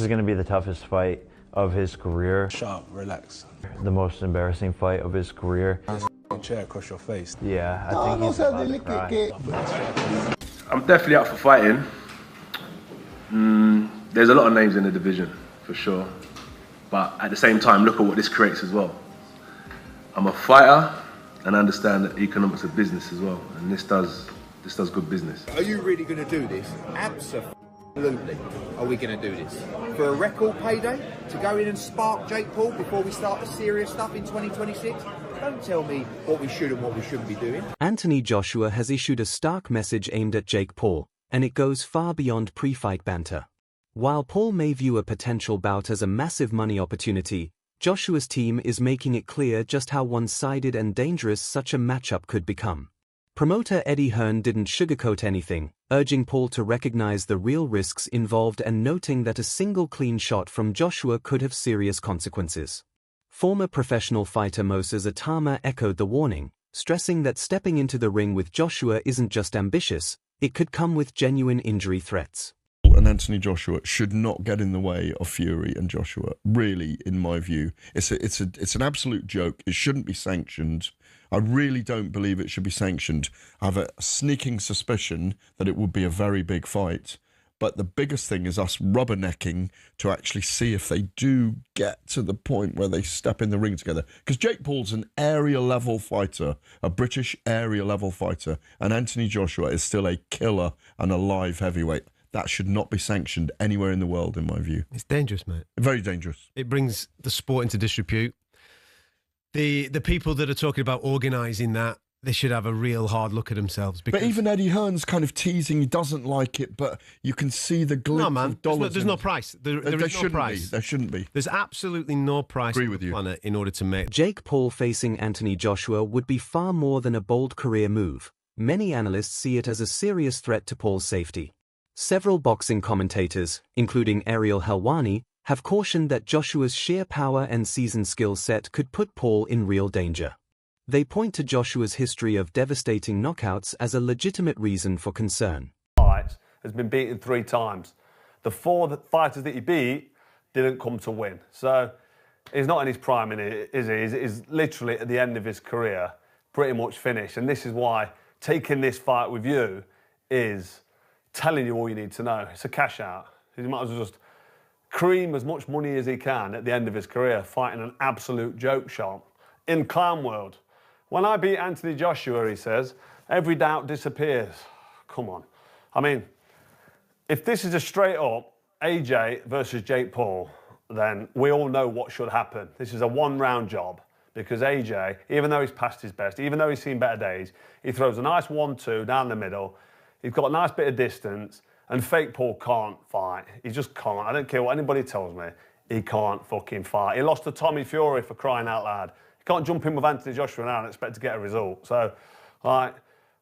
is going to be the toughest fight of his career. Sharp, relax. The most embarrassing fight of his career. Chair across your face. Yeah, I think he's about to cry. I'm definitely up for fighting. There's a lot of names in the division, for sure. But at the same time, look at what this creates as well. I'm a fighter and I understand that economics of business as well. And this does good business. Are you really going to do this? Absolutely. Are we going to do this? For a record payday? To go in and spark Jake Paul before we start the serious stuff in 2026? Don't tell me what we should and what we shouldn't be doing. Anthony Joshua has issued a stark message aimed at Jake Paul, and it goes far beyond pre-fight banter. While Paul may view a potential bout as a massive money opportunity, Joshua's team is making it clear just how one-sided and dangerous such a matchup could become. Promoter Eddie Hearn didn't sugarcoat anything, urging Paul to recognize the real risks involved and noting that a single clean shot from Joshua could have serious consequences. Former professional fighter Moses Atama echoed the warning, stressing that stepping into the ring with Joshua isn't just ambitious, it could come with genuine injury threats. And Anthony Joshua should not get in the way of Fury and Joshua. Really, in my view, it's an absolute joke. It shouldn't be sanctioned. I really don't believe it should be sanctioned. I have a sneaking suspicion that it would be a very big fight. But the biggest thing is us rubbernecking to actually see if they do get to the point where they step in the ring together. Because Jake Paul's an area-level fighter, a British area-level fighter, and Anthony Joshua is still a killer and a live heavyweight. That should not be sanctioned anywhere in the world, in my view. It's dangerous, mate. Very dangerous. It brings the sport into disrepute. The people that are talking about organising that, they should have a real hard look at themselves. But even Eddie Hearn's kind of teasing he doesn't like it, but you can see the glimpse of dollars. There's no price. There is no price. There shouldn't be. There's absolutely no price on the planet in order to make. Jake Paul facing Anthony Joshua would be far more than a bold career move. Many analysts see it as a serious threat to Paul's safety. Several boxing commentators, including Ariel Helwani, have cautioned that Joshua's sheer power and seasoned skill set could put Paul in real danger. They point to Joshua's history of devastating knockouts as a legitimate reason for concern. Has been beaten 3 times. The 4 fighters that he beat didn't come to win. So he's not in his prime, is he? He's literally at the end of his career, pretty much finished. And this is why taking this fight with you is telling you all you need to know. It's a cash out. He might as well just cream as much money as he can at the end of his career, fighting an absolute joke shop in clown world. When I beat Anthony Joshua, he says, every doubt disappears. Come on. I mean, if this is a straight up AJ versus Jake Paul, then we all know what should happen. This is a 1-round job because AJ, even though he's past his best, even though he's seen better days, he throws a nice 1-2 down the middle. He's got a nice bit of distance, and fake Paul can't fight. He just can't. I don't care what anybody tells me. He can't fucking fight. He lost to Tommy Fury for crying out loud. You can't jump in with Anthony Joshua now and expect to get a result. So,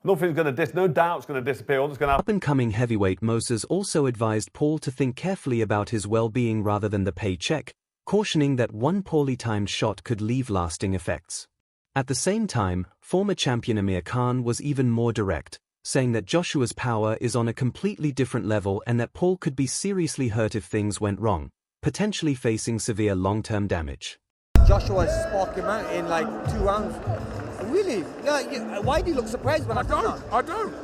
nothing's going to no doubt's going to disappear. All that's going to happen. Up-and-coming heavyweight Moses also advised Paul to think carefully about his well-being rather than the paycheck, cautioning that one poorly timed shot could leave lasting effects. At the same time, former champion Amir Khan was even more direct, saying that Joshua's power is on a completely different level and that Paul could be seriously hurt if things went wrong, potentially facing severe long-term damage. Joshua sparked him out in like 2 rounds. Really? Why do you look surprised when I don't.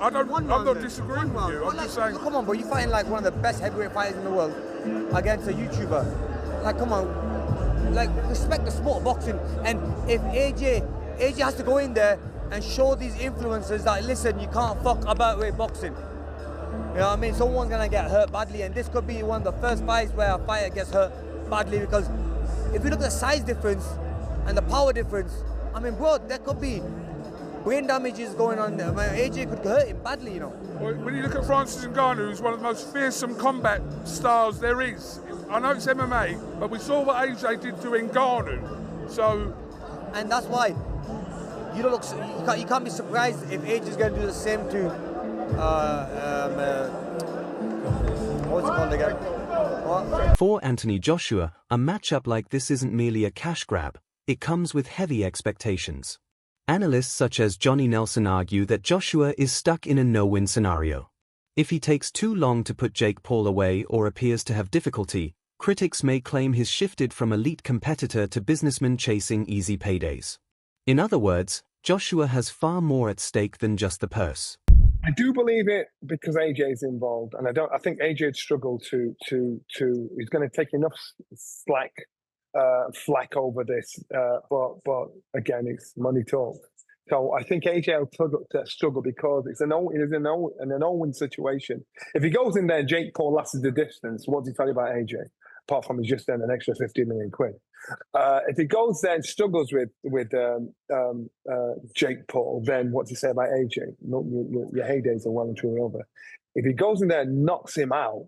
I'm not disagreeing with you. I'm just saying. Come on, bro. You're fighting like one of the best heavyweight fighters in the world against a YouTuber. Like, come on. Like, respect the sport of boxing. And if AJ has to go in there and show these influencers that, listen, you can't fuck about with boxing. You know what I mean? Someone's going to get hurt badly. And this could be one of the first fights where a fighter gets hurt badly because if you look at the size difference and the power difference, I mean, bro, there could be brain damages going on there. I mean, AJ could hurt him badly, you know. Well, when you look at Francis Ngannou, who's one of the most fearsome combat stars there is. I know it's MMA, but we saw what AJ did to Ngannou. So, and that's why you don't look. You can't be surprised if AJ is going to do the same to what's it called again? What? For Anthony Joshua, a matchup like this isn't merely a cash grab. It comes with heavy expectations. Analysts such as Johnny Nelson argue that Joshua is stuck in a no-win scenario. If he takes too long to put Jake Paul away or appears to have difficulty, Critics may claim he's shifted from elite competitor to businessman chasing easy paydays. In other words, Joshua has far more at stake than just the purse. I do believe it because AJ is involved, and I think AJ would struggle to. He's going to take enough flack over this, but again, it's money talk. So I think AJ will struggle because it's an Owen situation. If he goes in there, Jake Paul lasted the distance. What does he tell you about AJ? Apart from he's just earned an extra 50 million quid. If he goes there and struggles with Jake Paul, then what do you say about AJ? Your heydays are well and truly over. If he goes in there and knocks him out,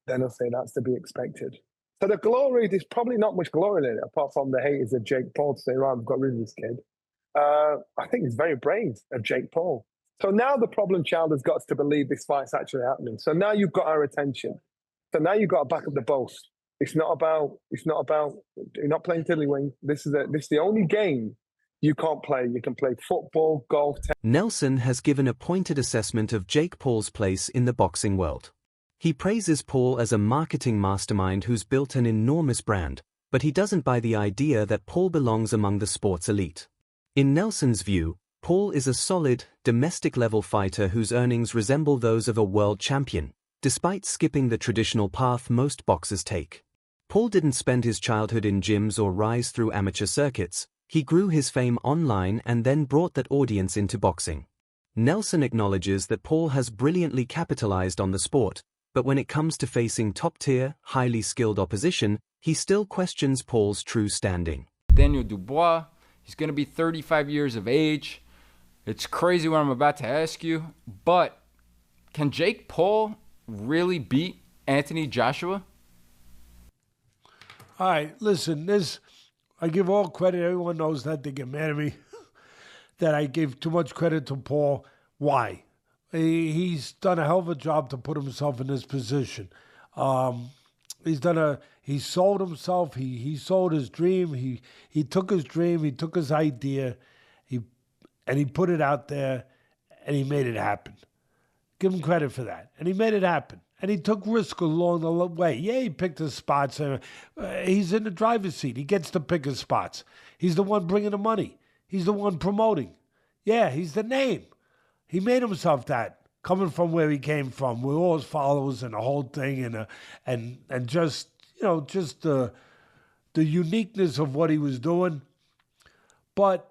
then I'll say that's to be expected. So the glory, there's probably not much glory in it, apart from the haters of Jake Paul to say, right, I've got rid of this kid. I think it's very brave of Jake Paul. So now the problem child has got us to believe this fight's actually happening. So now you've got our attention. So now you've got to back up the boast. It's not about, you're not playing tiddlywink. This is the only game you can't play. You can play football, golf, tennis. Nelson has given a pointed assessment of Jake Paul's place in the boxing world. He praises Paul as a marketing mastermind who's built an enormous brand, but he doesn't buy the idea that Paul belongs among the sports elite. In Nelson's view, Paul is a solid, domestic-level fighter whose earnings resemble those of a world champion, despite skipping the traditional path most boxers take. Paul didn't spend his childhood in gyms or rise through amateur circuits. He grew his fame online and then brought that audience into boxing. Nelson acknowledges that Paul has brilliantly capitalized on the sport, but when it comes to facing top-tier, highly skilled opposition, he still questions Paul's true standing. Daniel Dubois, he's going to be 35 years of age. It's crazy what I'm about to ask you, but can Jake Paul really beat Anthony Joshua? All right, listen, I give all credit. Everyone knows that. They get mad at me that I give too much credit to Paul. Why? He's done a hell of a job to put himself in this position. He sold himself. He sold his dream. He took his dream. He took his idea. And he put it out there, and he made it happen. Give him credit for that. And he made it happen. And he took risk along the way. Yeah, he picked his spots. He's in the driver's seat. He gets to pick his spots. He's the one bringing the money. He's the one promoting. Yeah, he's the name. He made himself that, coming from where he came from, with all his followers and the whole thing, and just the uniqueness of what he was doing. But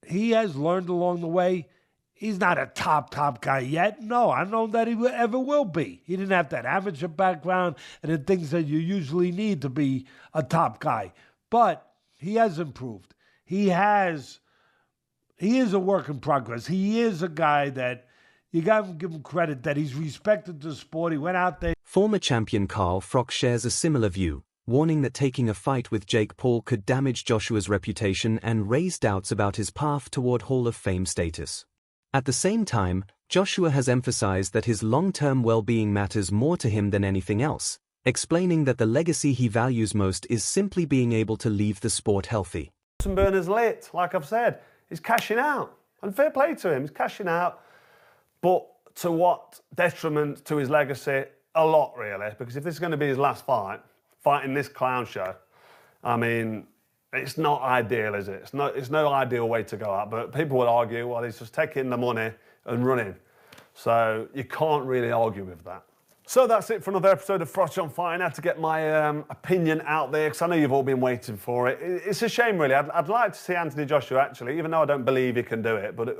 he has learned along the way. He's not a top guy yet. No, I don't know that he ever will be. He didn't have that amateur background and the things that you usually need to be a top guy. But he has improved. He is a work in progress. He is a guy that you got to give him credit that he's respected the sport. He went out there. Former champion Carl Froch shares a similar view, warning that taking a fight with Jake Paul could damage Joshua's reputation and raise doubts about his path toward Hall of Fame status. At the same time, Joshua has emphasized that his long-term well-being matters more to him than anything else, explaining that the legacy he values most is simply being able to leave the sport healthy. Burner's lit, like I've said. He's cashing out. And fair play to him, he's cashing out. But to what detriment to his legacy? A lot, really. Because if this is going to be his last fight, fighting this clown show, I mean, it's not ideal, is it? It's no ideal way to go out. But people would argue, well, he's just taking the money and running. So you can't really argue with that. So that's it for another episode of Froch on Fighting. I had to get my opinion out there because I know you've all been waiting for it. It's a shame, really. I'd like to see Anthony Joshua, actually, even though I don't believe he can do it. But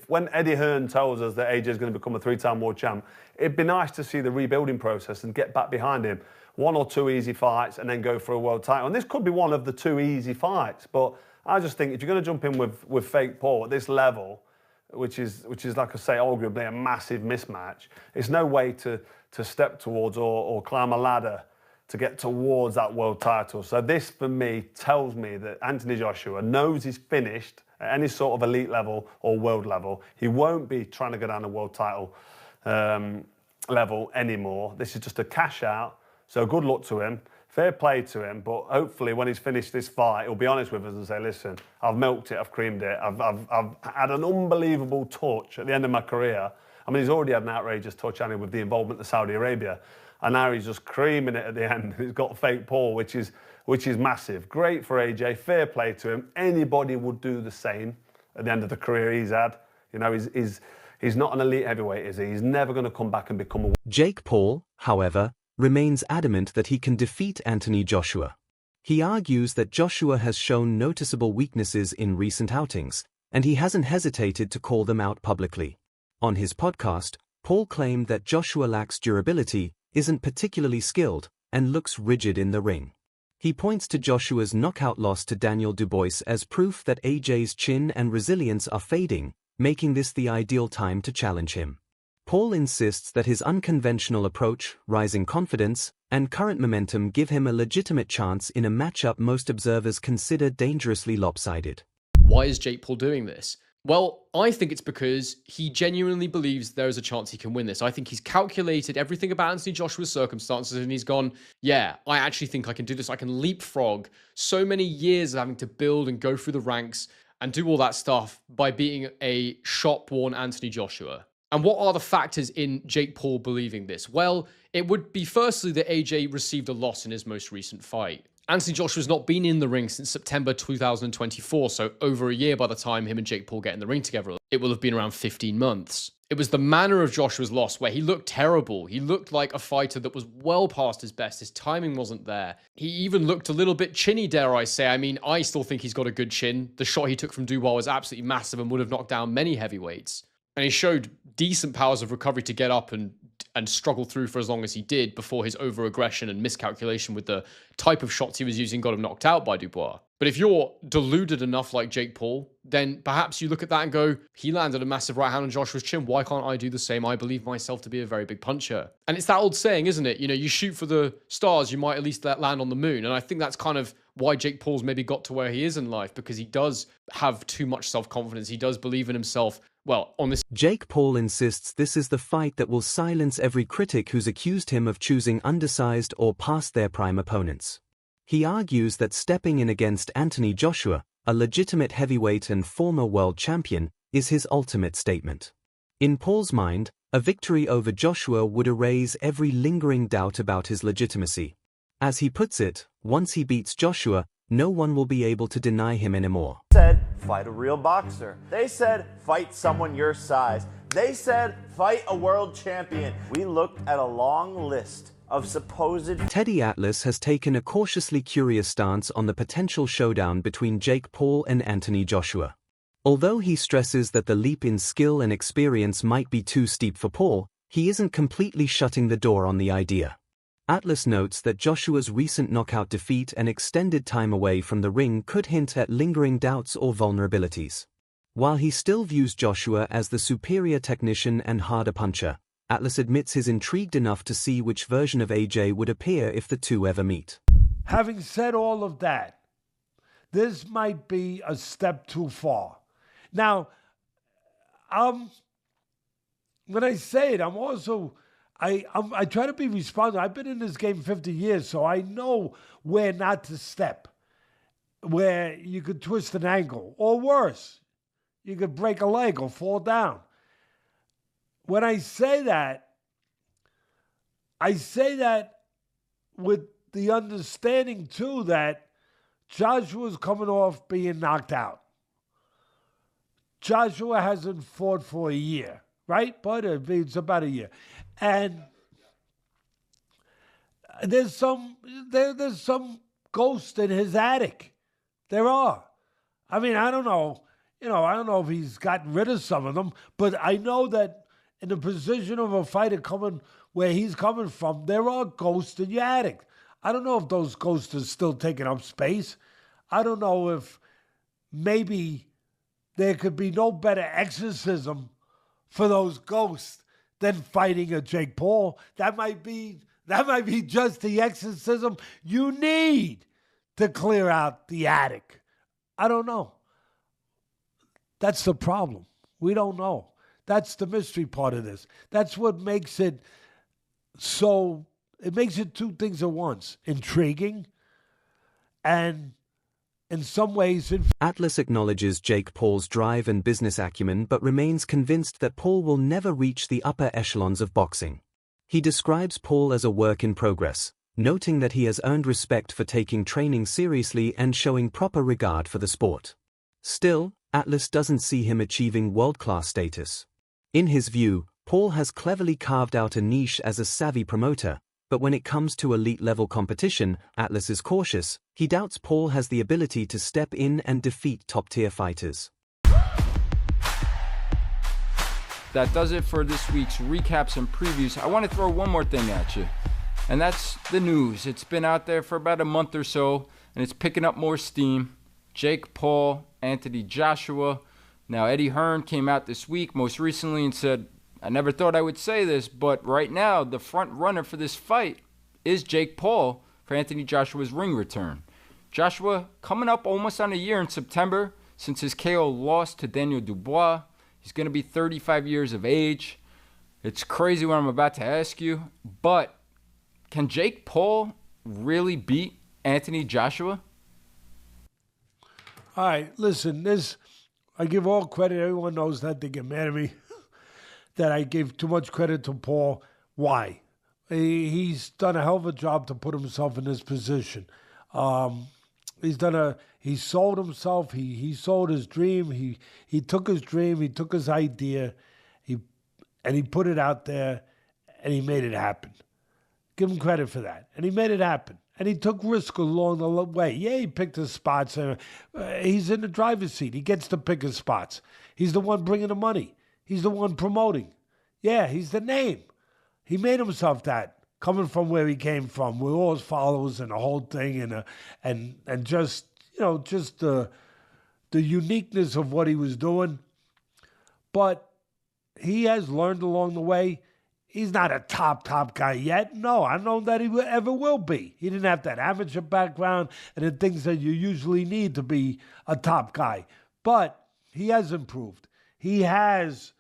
when Eddie Hearn tells us that AJ is going to become a 3-time world champ, it'd be nice to see the rebuilding process and get back behind him. 1 or 2 easy fights and then go for a world title. And this could be one of the 2 easy fights. But I just think if you're going to jump in with fake Paul at this level, which is like I say, arguably a massive mismatch, it's no way to step towards or climb a ladder to get towards that world title. So this, for me, tells me that Anthony Joshua knows he's finished at any sort of elite level or world level. He won't be trying to go down a world title level anymore. This is just a cash out. So good luck to him, fair play to him, but hopefully when he's finished this fight, he'll be honest with us and say, listen, I've milked it, I've creamed it, I've had an unbelievable touch at the end of my career. I mean, he's already had an outrageous touch, hasn't he, with the involvement of Saudi Arabia. and now he's just creaming it at the end. He's got fake Paul, which is massive. Great for AJ, fair play to him. Anybody would do the same at the end of the career he's had. You know, he's not an elite heavyweight, is he? He's never going to come back and become a... Jake Paul, however, remains adamant that he can defeat Anthony Joshua. He argues that Joshua has shown noticeable weaknesses in recent outings, and he hasn't hesitated to call them out publicly. On his podcast, Paul claimed that Joshua lacks durability, isn't particularly skilled, and looks rigid in the ring. He points to Joshua's knockout loss to Daniel Dubois as proof that AJ's chin and resilience are fading, making this the ideal time to challenge him. Paul insists that his unconventional approach, rising confidence, and current momentum give him a legitimate chance in a matchup most observers consider dangerously lopsided. Why is Jake Paul doing this? Well, I think it's because he genuinely believes there is a chance he can win this. I think he's calculated everything about Anthony Joshua's circumstances and he's gone, yeah, I actually think I can do this. I can leapfrog so many years of having to build and go through the ranks and do all that stuff by beating a shop-worn Anthony Joshua. And what are the factors in Jake Paul believing this? Well, it would be firstly that AJ received a loss in his most recent fight. Anthony Joshua's not been in the ring since September 2024, so over a year by the time him and Jake Paul get in the ring together. It will have been around 15 months. It was the manner of Joshua's loss where he looked terrible. He looked like a fighter that was well past his best. His timing wasn't there. He even looked a little bit chinny, dare I say. I mean, I still think he's got a good chin. The shot he took from Dubois was absolutely massive and would have knocked down many heavyweights. And he showed decent powers of recovery to get up and struggle through for as long as he did before his over-aggression and miscalculation with the type of shots he was using got him knocked out by Dubois. But if you're deluded enough like Jake Paul, then perhaps you look at that and go, he landed a massive right hand on Joshua's chin. Why can't I do the same? I believe myself to be a very big puncher. And it's that old saying, isn't it? You know, you shoot for the stars, you might at least land on the moon. And I think that's kind of why Jake Paul's maybe got to where he is in life, because he does have too much self-confidence. He does believe in himself. Well, on this... Jake Paul insists this is the fight that will silence every critic who's accused him of choosing undersized or past their prime opponents. He argues that stepping in against Anthony Joshua, a legitimate heavyweight and former world champion, is his ultimate statement. In Paul's mind, a victory over Joshua would erase every lingering doubt about his legitimacy. As he puts it, once he beats Joshua, no one will be able to deny him anymore. Said, fight a real boxer. They said, fight someone your size. They said, fight a world champion. We looked at a long list of supposed... Teddy Atlas has taken a cautiously curious stance on the potential showdown between Jake Paul and Anthony Joshua. Although he stresses that the leap in skill and experience might be too steep for Paul, he isn't completely shutting the door on the idea. Atlas notes that Joshua's recent knockout defeat and extended time away from the ring could hint at lingering doubts or vulnerabilities. While he still views Joshua as the superior technician and harder puncher, Atlas admits he's intrigued enough to see which version of AJ would appear if the two ever meet. Having said all of that, this might be a step too far. Now, when I say it, I'm also... I try to be responsible. I've been in this game 50 years, so I know where not to step, where you could twist an ankle, or worse, you could break a leg or fall down. When I say that with the understanding, too, that Joshua's coming off being knocked out. Joshua hasn't fought for a year, right? But it's about a year. And there's some ghost in his attic. There are. I mean, I don't know. I don't know if he's gotten rid of some of them, but I know that in the position of a fighter coming where he's coming from, there are ghosts in your attic. I don't know if those ghosts are still taking up space. I don't know if maybe there could be no better exorcism for those ghosts than fighting a Jake Paul. That might be just the exorcism you need to clear out the attic. I don't know. That's the problem. We don't know. That's the mystery part of this. That's what makes it so... It makes it two things at once. Intriguing and, in some ways... Atlas acknowledges Jake Paul's drive and business acumen but remains convinced that Paul will never reach the upper echelons of boxing. He describes Paul as a work in progress, noting that he has earned respect for taking training seriously and showing proper regard for the sport. Still, Atlas doesn't see him achieving world-class status. In his view, Paul has cleverly carved out a niche as a savvy promoter, but when it comes to elite-level competition, Atlas is cautious. He doubts Paul has the ability to step in and defeat top-tier fighters. That does it for this week's recaps and previews. I want to throw one more thing at you, and that's the news. It's been out there for about a month or so, and it's picking up more steam. Jake Paul, Anthony Joshua. Now, Eddie Hearn came out this week most recently and said, I never thought I would say this, but right now the front runner for this fight is Jake Paul for Anthony Joshua's ring return. Joshua coming up almost on a year in September since his KO loss to Daniel Dubois. He's going to be 35 years of age. It's crazy what I'm about to ask you, but can Jake Paul really beat Anthony Joshua? All right, listen, I give all credit. Everyone knows that. They get mad at me that I gave too much credit to Paul. Why? He's done a hell of a job to put himself in this position. He sold himself. He sold his dream. He took his dream. He took his idea. And he put it out there, and he made it happen. Give him credit for that. And he made it happen. And he took risk along the way. Yeah, he picked his spots. He's in the driver's seat. He gets to pick his spots. He's the one bringing the money. He's the one promoting. Yeah, he's the name. He made himself that, coming from where he came from, with all his followers and the whole thing, and just the uniqueness of what he was doing. But he has learned along the way. He's not a top guy yet. No, I don't know that he ever will be. He didn't have that amateur background and the things that you usually need to be a top guy. But he has improved. He is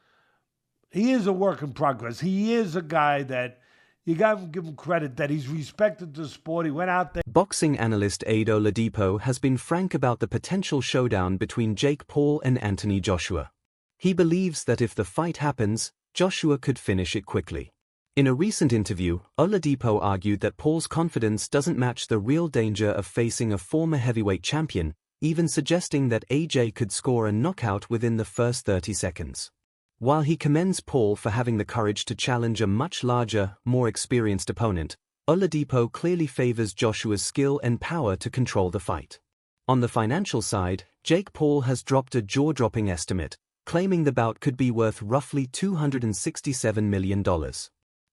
a work in progress. He is a guy that you got to give him credit that he's respected the sport. He went out there. Boxing analyst Aid Oladipo has been frank about the potential showdown between Jake Paul and Anthony Joshua. He believes that if the fight happens, Joshua could finish it quickly. In a recent interview, Oladipo argued that Paul's confidence doesn't match the real danger of facing a former heavyweight champion, even suggesting that AJ could score a knockout within the first 30 seconds. While he commends Paul for having the courage to challenge a much larger, more experienced opponent, Oladipo clearly favors Joshua's skill and power to control the fight. On the financial side, Jake Paul has dropped a jaw-dropping estimate, claiming the bout could be worth roughly $267 million.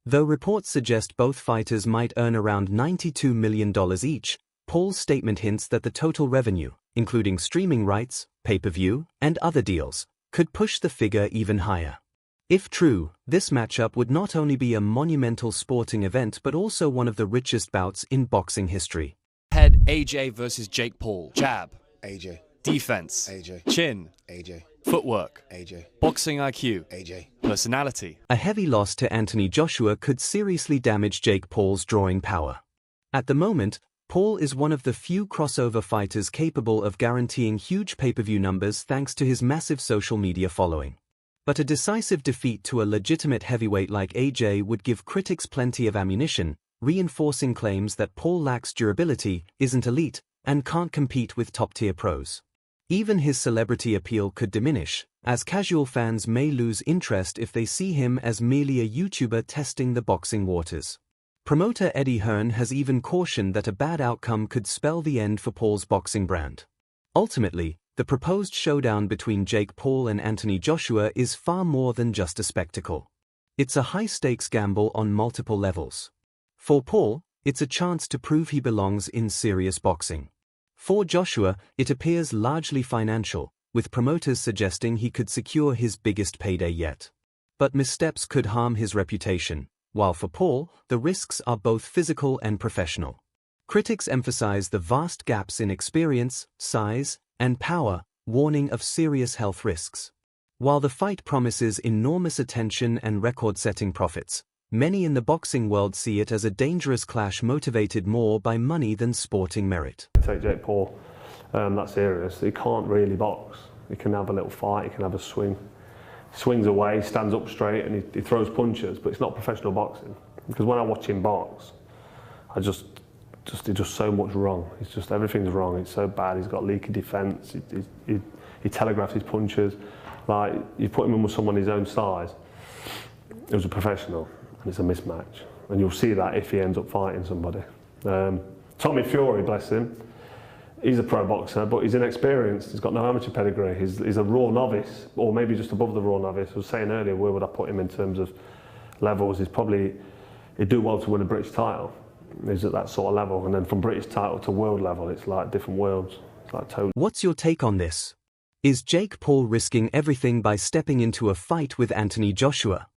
Though reports suggest both fighters might earn around $92 million each, Paul's statement hints that the total revenue, including streaming rights, pay-per-view, and other deals, could push the figure even higher. If true, this matchup would not only be a monumental sporting event but also one of the richest bouts in boxing history. Head AJ versus Jake Paul. Jab. AJ. Defense. AJ. Chin. AJ. Footwork. AJ. Boxing IQ. AJ. Personality. A heavy loss to Anthony Joshua could seriously damage Jake Paul's drawing power. At the moment, Paul is one of the few crossover fighters capable of guaranteeing huge pay-per-view numbers thanks to his massive social media following. But a decisive defeat to a legitimate heavyweight like AJ would give critics plenty of ammunition, reinforcing claims that Paul lacks durability, isn't elite, and can't compete with top-tier pros. Even his celebrity appeal could diminish, as casual fans may lose interest if they see him as merely a YouTuber testing the boxing waters. Promoter Eddie Hearn has even cautioned that a bad outcome could spell the end for Paul's boxing brand. Ultimately, the proposed showdown between Jake Paul and Anthony Joshua is far more than just a spectacle. It's a high-stakes gamble on multiple levels. For Paul, it's a chance to prove he belongs in serious boxing. For Joshua, it appears largely financial, with promoters suggesting he could secure his biggest payday yet. But missteps could harm his reputation, while for Paul, the risks are both physical and professional. Critics emphasize the vast gaps in experience, size, and power, warning of serious health risks. While the fight promises enormous attention and record-setting profits, many in the boxing world see it as a dangerous clash motivated more by money than sporting merit. Take Jake Paul that serious. He can't really box. He can have a little fight, he can have a swing. He swings away, stands up straight, and he throws punches, but it's not professional boxing. Because when I watch him box, he's just so much wrong. It's just everything's wrong. It's so bad. He's got leaky defence. He telegraphs his punches. Like, you put him in with someone his own size, who's a professional, and it's a mismatch. And you'll see that if he ends up fighting somebody. Tommy Fury, bless him, he's a pro boxer, but he's inexperienced. He's got no amateur pedigree. He's a raw novice, or maybe just above the raw novice. I was saying earlier, where would I put him in terms of levels? He'd do well to win a British title. He's at that sort of level. And then from British title to world level, it's like different worlds. It's like totally. What's your take on this? Is Jake Paul risking everything by stepping into a fight with Anthony Joshua?